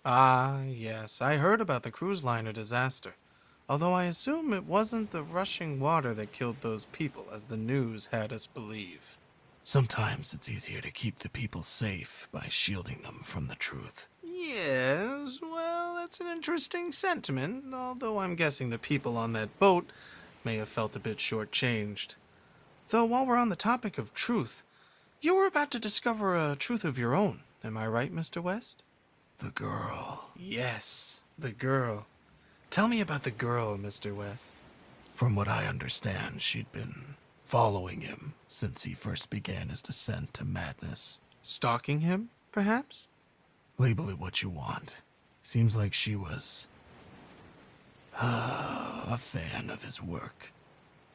Ah, yes, I heard about the cruise liner disaster. Although I assume it wasn't the rushing water that killed those people, as the news had us believe. Sometimes it's easier to keep the people safe by shielding them from the truth. Yes, well, that's an interesting sentiment, although I'm guessing the people on that boat may have felt a bit shortchanged. Though, while we're on the topic of truth, you were about to discover a truth of your own. Am I right, Mr. West? The girl. Yes, the girl. Tell me about the girl, Mr. West. From what I understand, she'd been following him since he first began his descent to madness. Stalking him, perhaps? Label it what you want. Seems like she was a fan of his work.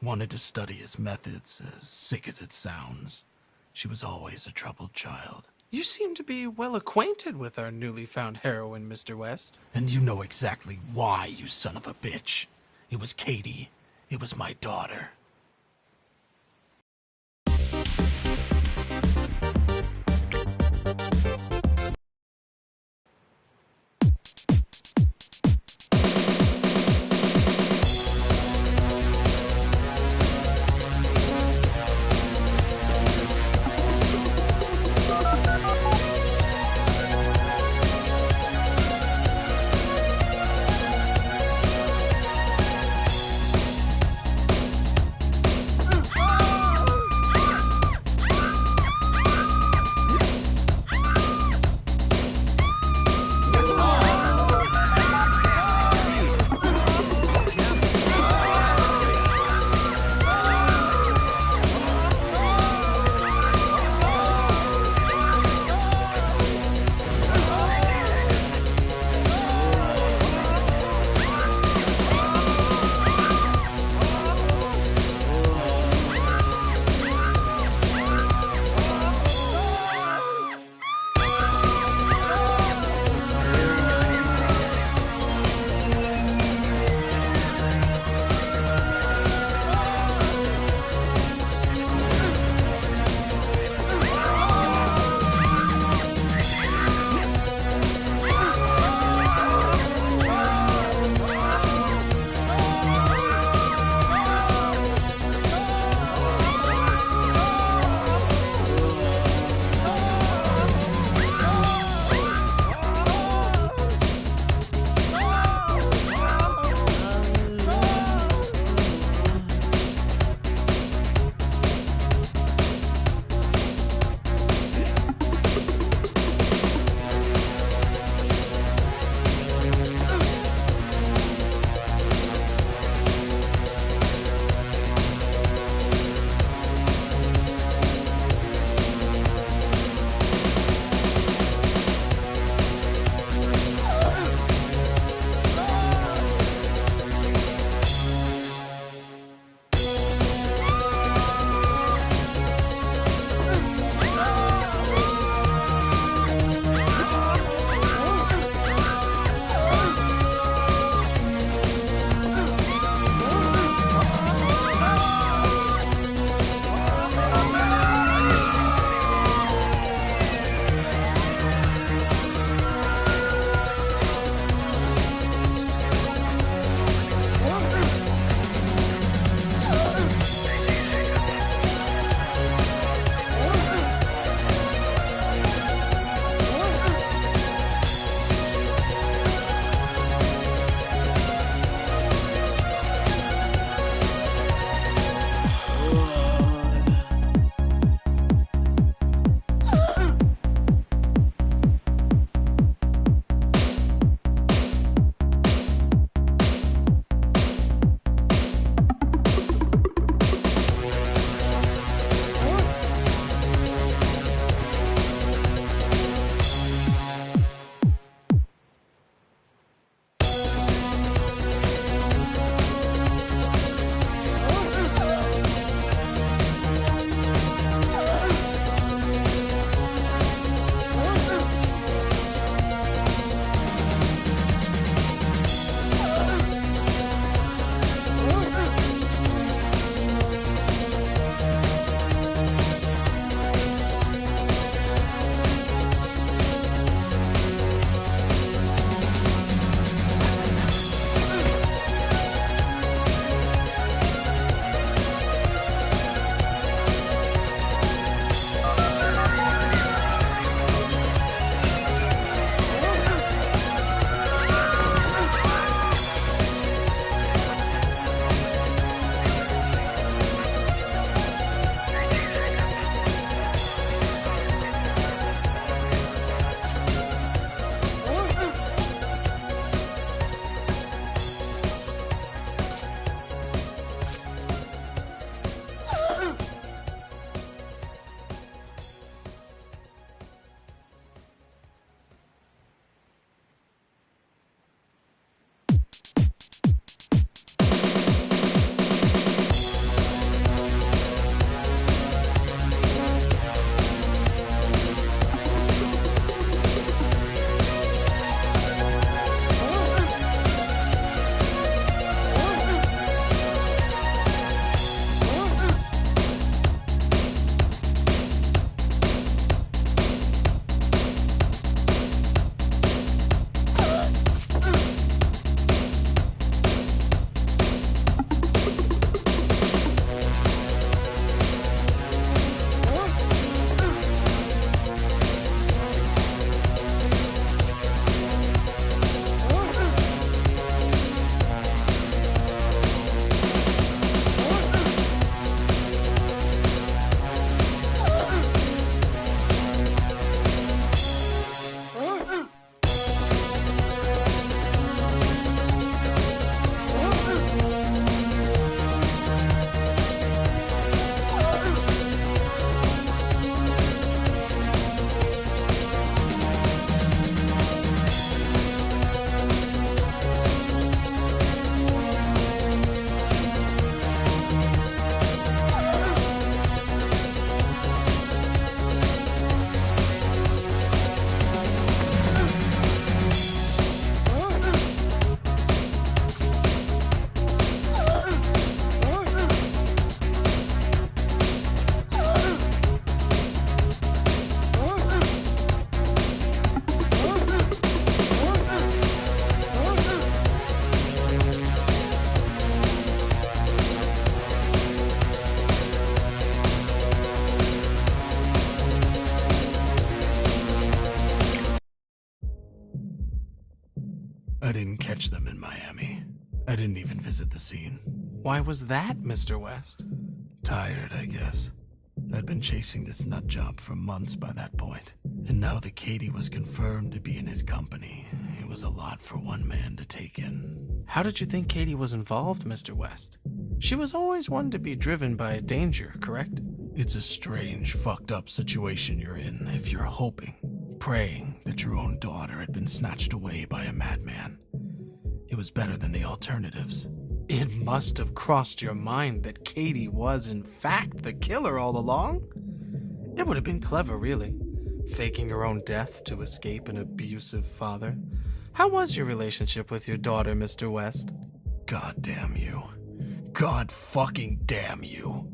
Wanted to study his methods, as sick as it sounds. She was always a troubled child. You seem to be well acquainted with our newly found heroine, Mr. West. And you know exactly why, you son of a bitch. It was Katie. It was my daughter. catch them in Miami. I didn't even visit the scene. Why was that, Mr. West? Tired, I guess. I'd been chasing this nut job for months by that point, and now that Katie was confirmed to be in his company, it was a lot for one man to take in. How did you think Katie was involved, Mr. West? She was always one to be driven by danger, correct? It's a strange, fucked up situation you're in if you're hoping, praying that your own daughter had been snatched away by a madman. It was better than the alternatives. It must have crossed your mind that Katie was, in fact, the killer all along? It would have been clever, really, faking her own death to escape an abusive father. How was your relationship with your daughter, Mr. West? God damn you. God fucking damn you.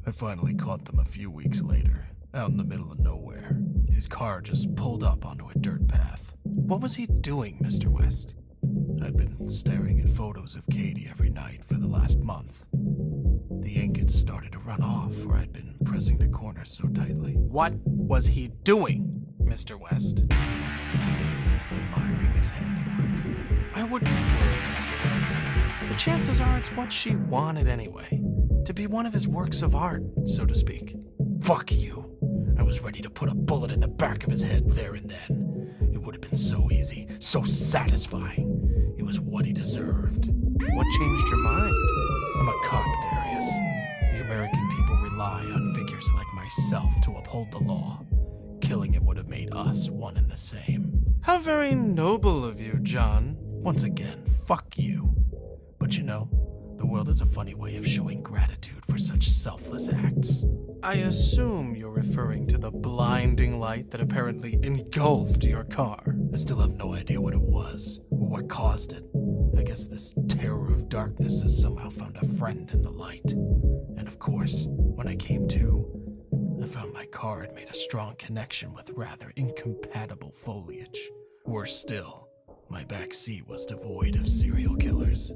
I finally caught them a few weeks later, out in the middle of nowhere. His car just pulled up onto a dirt path. What was he doing, Mr. West? I'd been staring at photos of Katie every night for the last month. The ink had started to run off where I'd been pressing the corners so tightly. What was he doing, Mr. West? I was admiring his handiwork. I wouldn't worry, Mr. West. The chances are it's what she wanted anyway. To be one of his works of art, so to speak. Fuck you. I was ready to put a bullet in the back of his head there and then. It would have been so easy, so satisfying. It was what he deserved. What changed your mind? I'm a cop, Darius. The American people rely on figures like myself to uphold the law. Killing him would have made us one and the same. How very noble of you, John. Once again, fuck you. But you know, the world has a funny way of showing gratitude for such selfless acts. I assume you're referring to the blinding light that apparently engulfed your car. I still have no idea what it was, or what caused it. I guess this terror of darkness has somehow found a friend in the light. And of course, when I came to, I found my car had made a strong connection with rather incompatible foliage. Worse still, my back seat was devoid of serial killers.